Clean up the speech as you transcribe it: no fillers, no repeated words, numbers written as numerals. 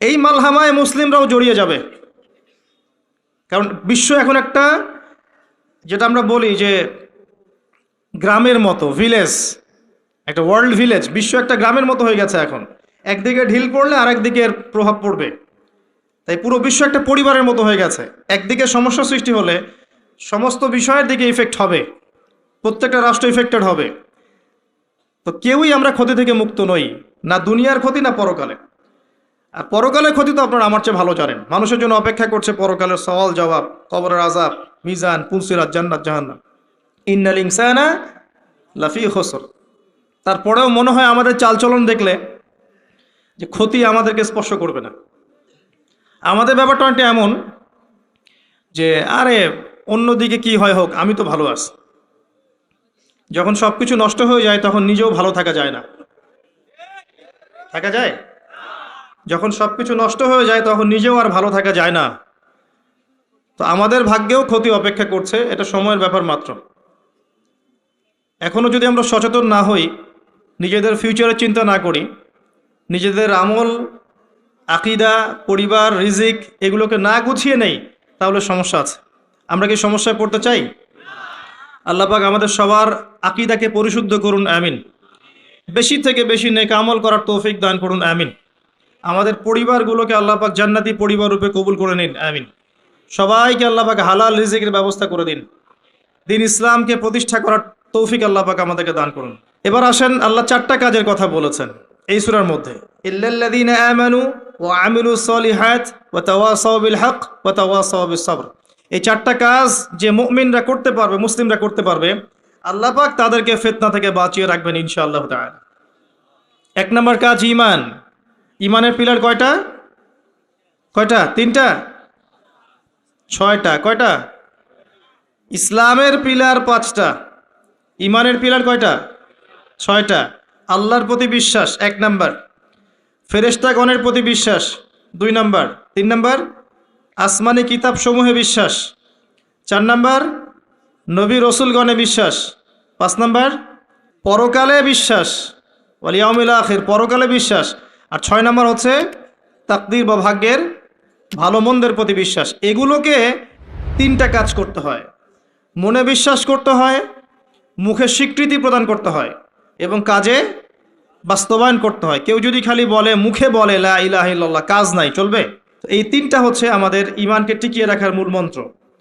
এই মালহামায় মুসলিমরাও জড়িয়ে যাবে। কারণ বিশ্ব এখন একটা, যেটা আমরা বলি যে গ্রামের মতো, ভিলেজ, একটা ওয়ার্ল্ড ভিলেজ, বিশ্ব একটা গ্রামের মতো হয়ে গেছে এখন। একদিকে ঢিল পড়লে আর একদিকে এর প্রভাব পড়বে। তাই পুরো বিশ্ব একটা পরিবারের মতো হয়ে গেছে। একদিকে সমস্যা সৃষ্টি হলে সমস্ত বিষয়ের দিকে ইফেক্ট হবে, প্রত্যেকটা রাষ্ট্র ইফেক্টেড হবে। তো কেউই আমরা ক্ষতি থেকে মুক্ত নই, না দুনিয়ার ক্ষতি না পরকালে। আর পরকালের ক্ষতি তো আপনারা আমার চেয়ে ভালো জানেন। মানুষের জন্য অপেক্ষা করছে পরকালের সওয়াল জবাব, কবরের আযাব, মিজান, পুলসিরাত, জান্নাত জাহান্নাম। ইন্নাল ইনসানা লাফি খুসর। তারপরেও মনে হয় আমাদের চালচলন দেখলে যে ক্ষতি আমাদেরকে স্পর্শ করবে না। আমাদের ব্যাপারটা অনেকটা এমন যে আরে অন্যদিকে কি হয় হোক, আমি তো ভালো আছি। যখন সব কিছু নষ্ট হয়ে যায় তখন নিজেও ভালো থাকা যায় না। থাকা যায়? যখন সব কিছু নষ্ট হয়ে যায় তখন নিজেও আর ভালো থাকা যায় না। তো আমাদের ভাগ্যেও ক্ষতি অপেক্ষা করছে, এটা সময়ের ব্যাপার মাত্র। এখনও যদি আমরা সচেতন না হই, নিজেদের ফিউচারের চিন্তা না করি, নিজেদের আমল, আকীদা, পরিবার, রিজিক এগুলোকে না গুছিয়ে নেই, তাহলে সমস্যা আছে। আমরা কি সমস্যায় পড়তে চাই? আল্লাহ পাক আমাদের সবার আকীদাকে পরিশুদ্ধ করুন, আমিন। বেশি থেকে বেশি নেক আমল করার তৌফিক দান করুন, আমিন। আমাদের পরিবারগুলোকে আল্লাহ পাক জান্নাতি পরিবার রূপে কবুল করে নিন, আমিন। সবাইকে আল্লাহ পাক হালাল রিজিকের ব্যবস্থা করে দিন। দিন ইসলামকে প্রতিষ্ঠা করার তৌফিক আল্লাহ পাক আমাদেরকে দান করুন। এবার আসেন, আল্লাহ 4টা কাজের কথা বলেছেন এই সূরার মধ্যে। ইল্লাল্লাযীনা আমানু ওয়া আমিলুস সলিহাত ওয়া তাওয়াসাউ বিল হক ওয়া তাওয়াসাউ বিস সবর। এই 4টা কাজ যে মুমিনরা করতে পারবে, মুসলিমরা করতে পারবে, আল্লাহ পাক তাদেরকে ফিতনা থেকে বাঁচিয়ে রাখবেন ইনশাআল্লাহ তাআলা। 1 নম্বর কাজ ঈমান। ঈমানের পিলার কয়টা? কয়টা? 3টা? 6টা? কয়টা? ইসলামের পিলার 5টা, ঈমানের পিলার কয়টা? 6টা। আল্লাহর প্রতি বিশ্বাস 1 নম্বর, ফেরেশতাগণের প্রতি বিশ্বাস 2 নম্বর, 3 নম্বর আসমানি কিতাব সমূহে বিশ্বাস, 4 নম্বর নবী রসুলগণে বিশ্বাস, 5 নম্বর পরকালে বিশ্বাস, ওয়াল ইয়াউমিল আখির, পরকালে বিশ্বাস, আর 6 নম্বর হচ্ছে তাকদীর বা ভাগ্যের ভালো মন্দের প্রতি বিশ্বাস। এগুলোকে 3টা কাজ করতে হয়। মনে বিশ্বাস করতে হয়, মুখে স্বীকৃতি প্রদান করতে হয়, এবং কাজে বাস্তবায়ন করতে হয়। কেউ যদি খালি বলে, মুখে বলে লা ইলাহা ইল্লাল্লাহ, কাজ নাই, চলবে? এই 3টা হচ্ছে আমাদের ঈমানকে টিকিয়ে রাখার মূল মন্ত্র।